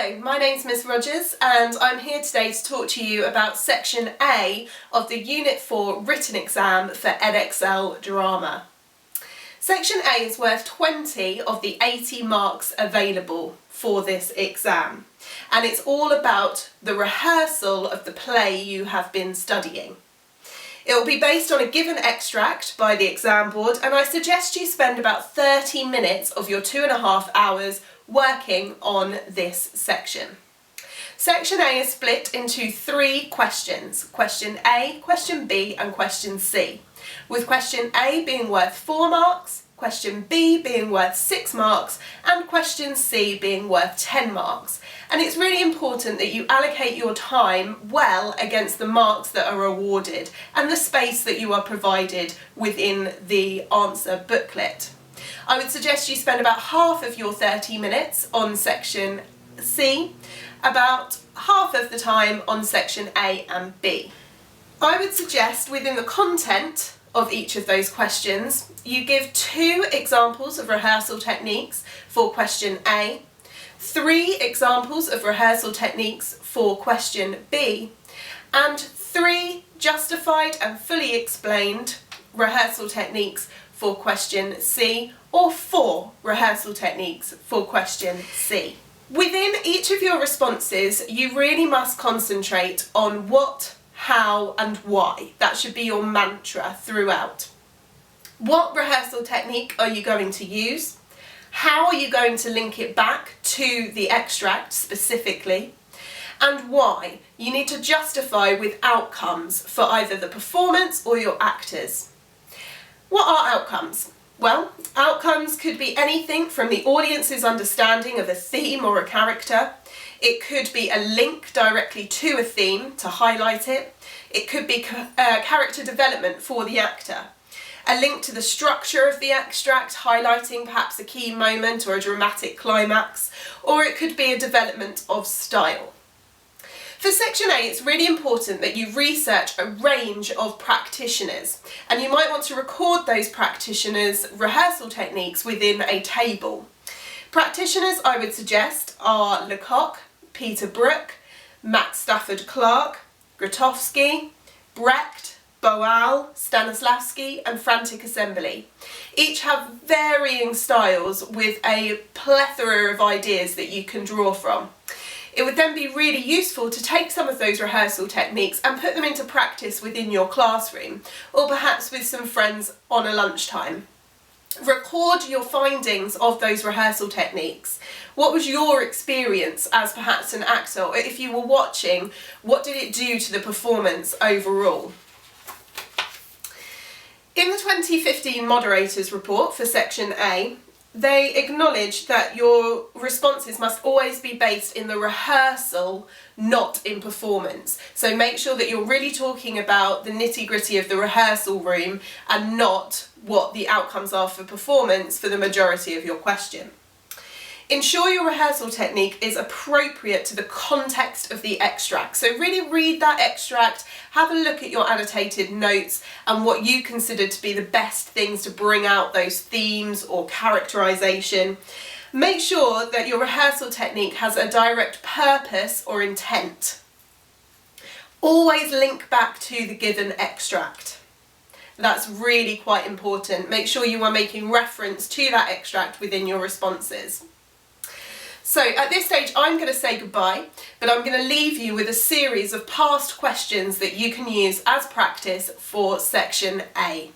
Hello, my name's Miss Rogers and I'm here today to talk to you about Section A of the Unit 4 written exam for Edexcel Drama. Section A is worth 20 of the 80 marks available for this exam, and it's all about the rehearsal of the play you have been studying. It will be based on a given extract by the exam board, and I suggest you spend about 30 minutes of your 2.5 hours working on this section. Section A is split into 3 questions: Question A, Question B and Question C, with Question A being worth 4 marks, Question B being worth 6 marks and Question C being worth 10 marks. And it's really important that you allocate your time well against the marks that are awarded and the space that you are provided within the answer booklet. I would suggest you spend about half of your 30 minutes on Section C, about half of the time on Section A and B. I would suggest within the content of each of those questions, you give 2 examples of rehearsal techniques for Question A, 3 examples of rehearsal techniques for Question B, and 3 justified and fully explained rehearsal techniques for Question C, or 4 rehearsal techniques for Question C. Within each of your responses, you really must concentrate on what, how and why. That should be your mantra throughout. What rehearsal technique are you going to use? How are you going to link it back to the extract specifically? And why? You need to justify with outcomes for either the performance or your actors. What are outcomes? Well, outcomes could be anything from the audience's understanding of a theme or a character. It could be a link directly to a theme to highlight it. It could be character development for the actor. A link to the structure of the extract, highlighting perhaps a key moment or a dramatic climax. Or it could be a development of style. For Section A, it's really important that you research a range of practitioners, and you might want to record those practitioners' rehearsal techniques within a table. Practitioners I would suggest are Lecoq, Peter Brook, Max Stafford Clark, Grotowski, Brecht, Boal, Stanislavski and Frantic Assembly. Each have varying styles with a plethora of ideas that you can draw from. It would then be really useful to take some of those rehearsal techniques and put them into practice within your classroom, or perhaps with some friends on a lunchtime. Record your findings of those rehearsal techniques. What was your experience as perhaps an actor, or if you were watching, what did it do to the performance overall? In the 2015 Moderators Report for Section A, they acknowledge that your responses must always be based in the rehearsal, not in performance. So make sure that you're really talking about the nitty-gritty of the rehearsal room and not what the outcomes are for performance for the majority of your question. Ensure your rehearsal technique is appropriate to the context of the extract. So really read that extract, have a look at your annotated notes and what you consider to be the best things to bring out those themes or characterization. Make sure that your rehearsal technique has a direct purpose or intent. Always link back to the given extract. That's really quite important. Make sure you are making reference to that extract within your responses. So at this stage I'm going to say goodbye, but I'm going to leave you with a series of past questions that you can use as practice for Section A.